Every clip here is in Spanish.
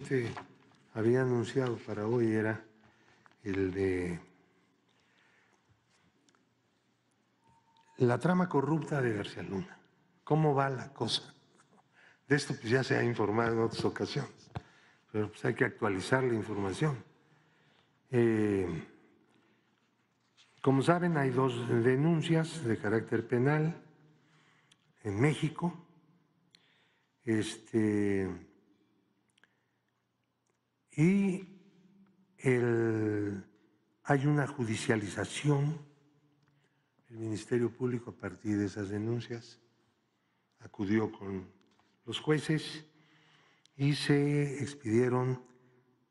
inicialmente había anunciado para hoy era el de la trama corrupta de García Luna. ¿Cómo va la cosa? De esto pues ya se ha informado en otras ocasiones, pero pues hay que actualizar la información. Como saben, hay 2 denuncias de carácter penal en México. Y hay una judicialización. El Ministerio Público, a partir de esas denuncias, acudió con los jueces y se expidieron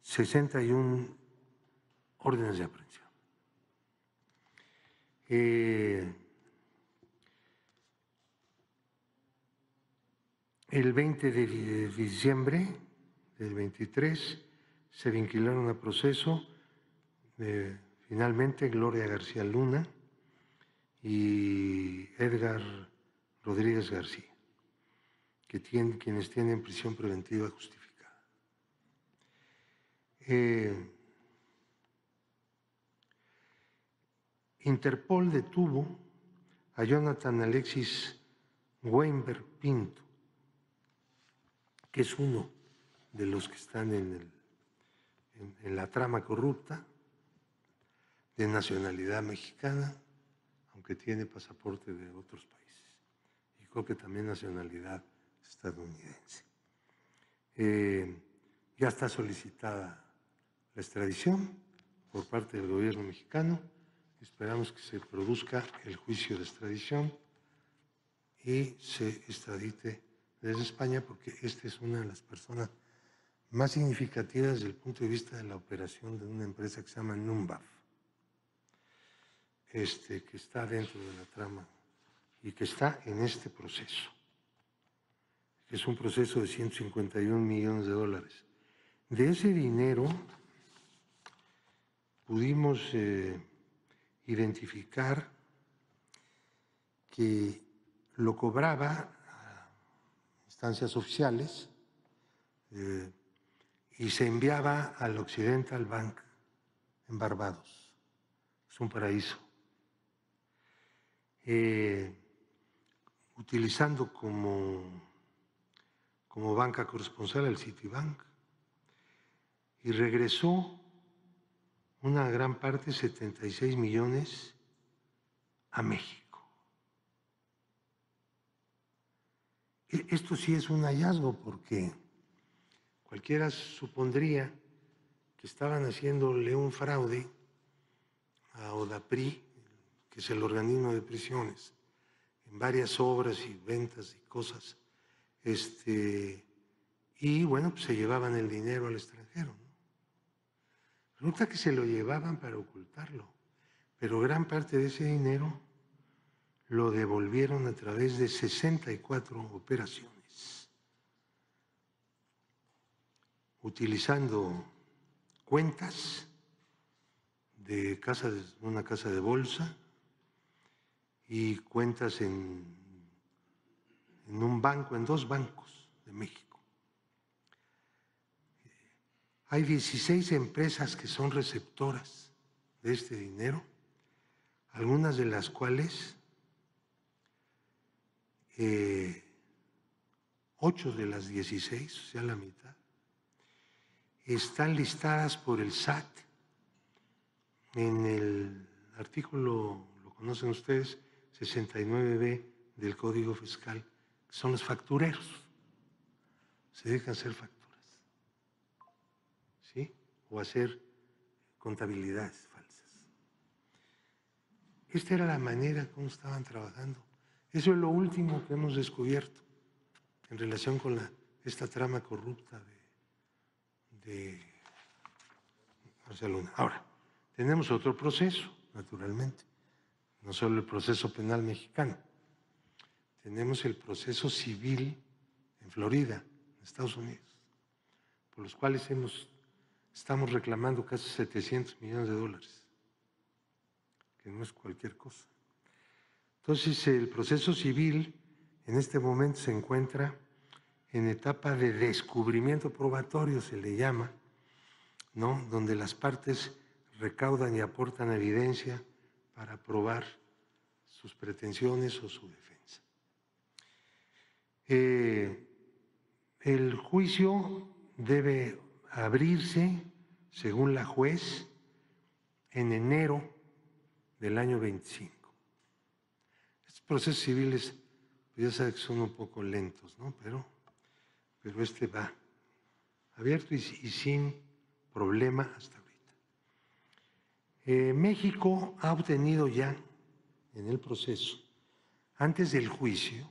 61 órdenes de aprehensión. El 20 de diciembre del 23 se vincularon a proceso finalmente Gloria García Luna y Edgar Rodríguez García, quienes tienen prisión preventiva justificada. Interpol detuvo a Jonathan Alexis Weinberg Pinto, que es uno de los que están en la trama corrupta, de nacionalidad mexicana, aunque tiene pasaporte de otros países, y creo que también nacionalidad estadounidense. Ya está solicitada la extradición por parte del gobierno mexicano. Esperamos que se produzca el juicio de extradición y se extradite desde España, porque esta es una de las personas más significativas desde el punto de vista de la operación de una empresa que se llama Numbaf, que está dentro de la trama y que está en este proceso, que es un proceso de 151 millones de dólares. De ese dinero pudimos identificar que lo cobraba a instancias oficiales y se enviaba al Occidental Bank en Barbados. Es un paraíso. Utilizando como banca corresponsal el Citibank, y regresó una gran parte, 76 millones, a México. Esto sí es un hallazgo, porque cualquiera supondría que estaban haciéndole un fraude a ODAPRI, que es el organismo de prisiones, en varias obras y ventas y cosas, y bueno, pues se llevaban el dinero al extranjero, ¿no? Resulta que se lo llevaban para ocultarlo, pero gran parte de ese dinero lo devolvieron a través de 64 operaciones, utilizando cuentas de una casa de bolsa y cuentas en un banco, en 2 bancos de México. Hay 16 empresas que son receptoras de este dinero, algunas de las cuales 8 de las 16, o sea, la mitad, están listadas por el SAT en el artículo, lo conocen ustedes, 69B del Código Fiscal, que son los factureros. Se dejan hacer facturas, ¿sí? O hacer contabilidades falsas. Esta era la manera como estaban trabajando. Eso es lo último que hemos descubierto en relación con esta trama corrupta de García Luna. Ahora, tenemos otro proceso, naturalmente, no solo el proceso penal mexicano, tenemos el proceso civil en Florida, en Estados Unidos, por los cuales estamos reclamando casi 700 millones de dólares, que no es cualquier cosa. Entonces, el proceso civil en este momento se encuentra en etapa de descubrimiento probatorio, se le llama, ¿no? Donde las partes recaudan y aportan evidencia para probar sus pretensiones o su defensa. El juicio debe abrirse, según la juez, en enero del año 25. Estos procesos civiles, pues ya sabes que son un poco lentos, ¿no? Pero este va abierto y sin problema hasta ahorita. México ha obtenido ya en el proceso, antes del juicio,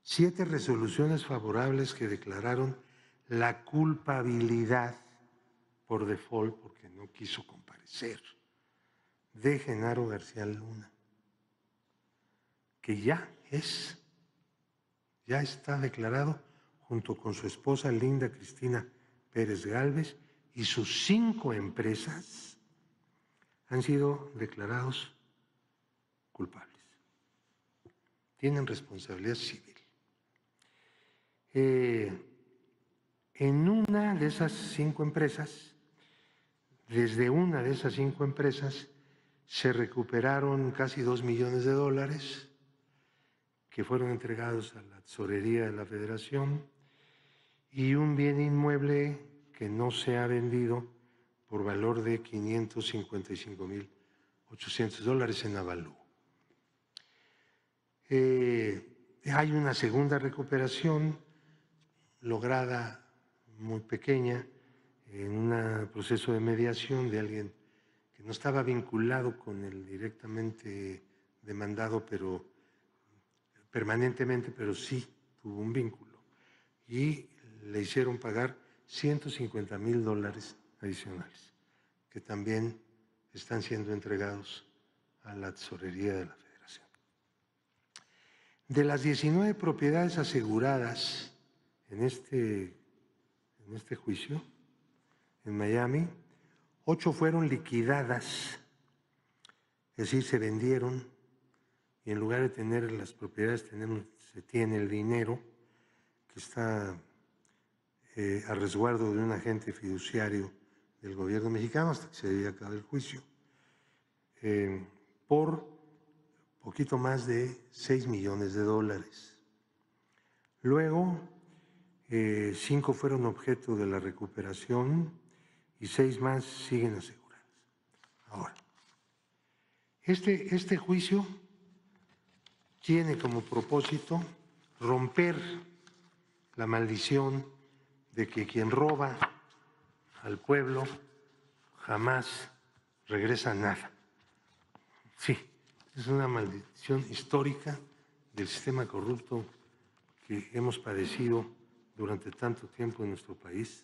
7 resoluciones favorables que declararon la culpabilidad por default, porque no quiso comparecer, de Genaro García Luna, que ya está declarado junto con su esposa Linda Cristina Pérez Gálvez y sus 5 empresas han sido declarados culpables. Tienen responsabilidad civil. En una de esas 5 empresas, desde una de esas 5 empresas, se recuperaron casi $2 millones que fueron entregados a la tesorería de la Federación y un bien inmueble que no se ha vendido por valor de $555,800 en avalúo. Hay una segunda recuperación lograda muy pequeña en un proceso de mediación de alguien que no estaba vinculado con el directamente demandado, pero permanentemente, pero sí tuvo un vínculo. Y le hicieron pagar $150,000 adicionales, que también están siendo entregados a la tesorería de la Federación. De las 19 propiedades aseguradas en este juicio, en Miami, 8 fueron liquidadas, es decir, se vendieron y en lugar de tener las propiedades se tiene el dinero que está a resguardo de un agente fiduciario del gobierno mexicano hasta que se debía acabar el juicio, por poquito más de $6 millones. Luego, 5 fueron objeto de la recuperación y 6 más siguen aseguradas. Ahora, este juicio tiene como propósito romper la maldición de que quien roba al pueblo jamás regresa nada. Sí, es una maldición histórica del sistema corrupto que hemos padecido durante tanto tiempo en nuestro país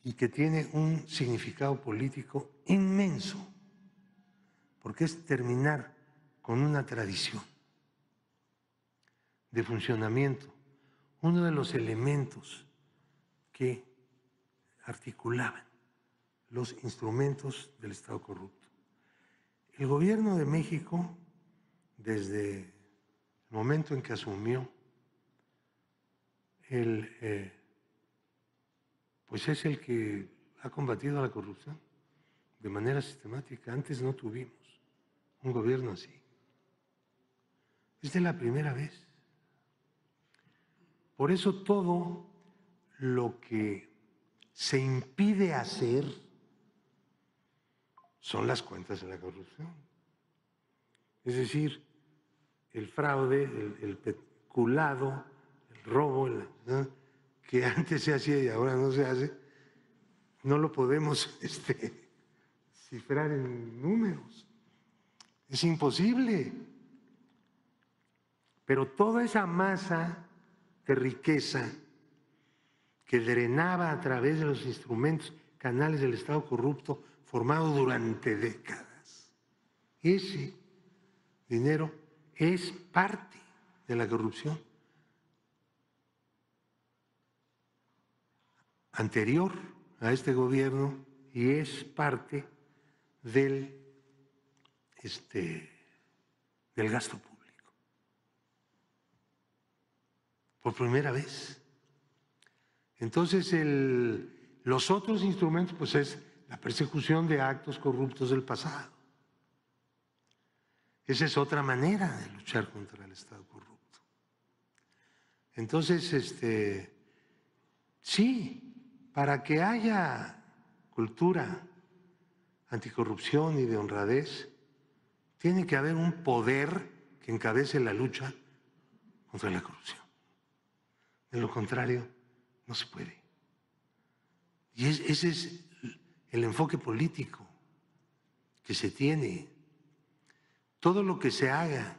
y que tiene un significado político inmenso, porque es terminar con una tradición de funcionamiento, uno de los elementos que articulaban los instrumentos del Estado corrupto. El gobierno de México, desde el momento en que asumió, pues es el que ha combatido la corrupción de manera sistemática. Antes no tuvimos un gobierno así. Esta es la primera vez. Por eso todo lo que se impide hacer son las cuentas de la corrupción. Es decir, el fraude, el peculado, el robo, ¿no?, que antes se hacía y ahora no se hace, no lo podemos cifrar en números. Es imposible. Pero toda esa masa de riqueza que drenaba a través de los instrumentos, canales del Estado corrupto formado durante décadas, ese dinero es parte de la corrupción anterior a este gobierno y es parte del gasto público. por primera vez. Entonces, los otros instrumentos, pues es la persecución de actos corruptos del pasado. Esa es otra manera de luchar contra el Estado corrupto. Entonces, sí, para que haya cultura anticorrupción y de honradez, tiene que haber un poder que encabece la lucha contra la corrupción. De lo contrario, no se puede. Y ese es el enfoque político que se tiene. Todo lo que se haga,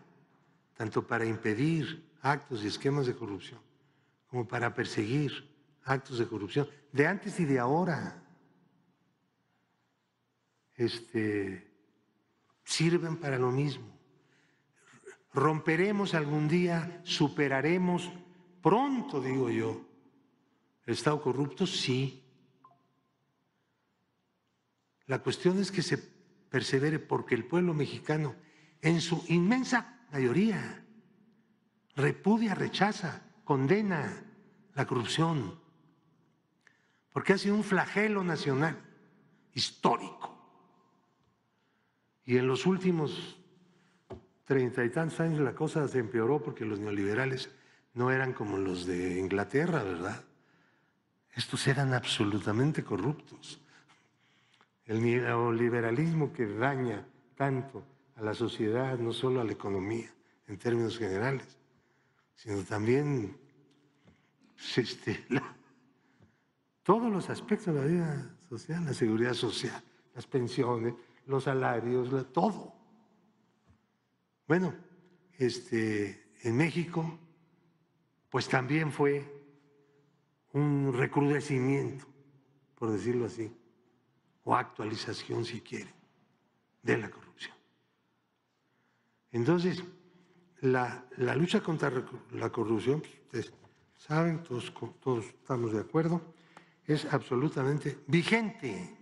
tanto para impedir actos y esquemas de corrupción, como para perseguir actos de corrupción, de antes y de ahora, sirven para lo mismo. Romperemos algún día, superaremos pronto, digo yo, el Estado corrupto, sí. La cuestión es que se persevere porque el pueblo mexicano, en su inmensa mayoría, repudia, rechaza, condena la corrupción, porque ha sido un flagelo nacional histórico. Y en los últimos 30 y tantos años la cosa se empeoró porque los neoliberales no eran como los de Inglaterra, ¿verdad? Estos eran absolutamente corruptos. El neoliberalismo que daña tanto a la sociedad, no solo a la economía en términos generales, sino también todos los aspectos de la vida social, la seguridad social, las pensiones, los salarios, todo. Bueno, en México, pues también fue un recrudecimiento, por decirlo así, o actualización, si quiere, de la corrupción. Entonces, la lucha contra la corrupción, ustedes saben, todos estamos de acuerdo, es absolutamente vigente.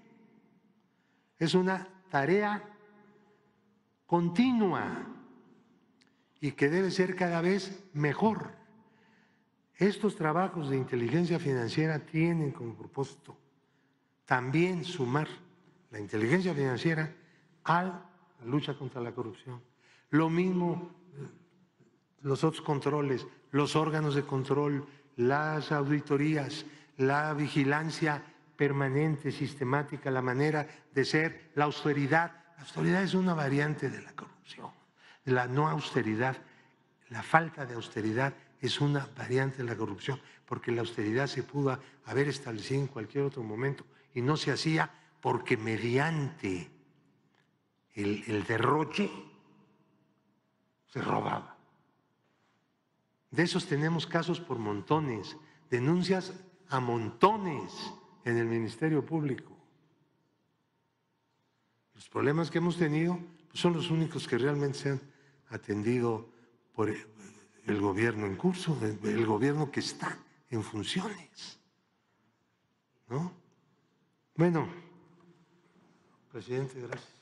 Es una tarea continua y que debe ser cada vez mejor. Estos trabajos de inteligencia financiera tienen como propósito también sumar la inteligencia financiera a la lucha contra la corrupción. Lo mismo los otros controles, los órganos de control, las auditorías, la vigilancia permanente, sistemática, la manera de ser, la austeridad. La austeridad es una variante de la corrupción. La no austeridad, la falta de austeridad es una variante de la corrupción, porque la austeridad se pudo haber establecido en cualquier otro momento y no se hacía porque mediante el derroche se robaba. De esos tenemos casos por montones, denuncias a montones en el Ministerio Público. Los problemas que hemos tenido pues son los únicos que realmente se han atendido por el gobierno en curso, el gobierno que está en funciones, ¿no? Bueno, presidente, gracias.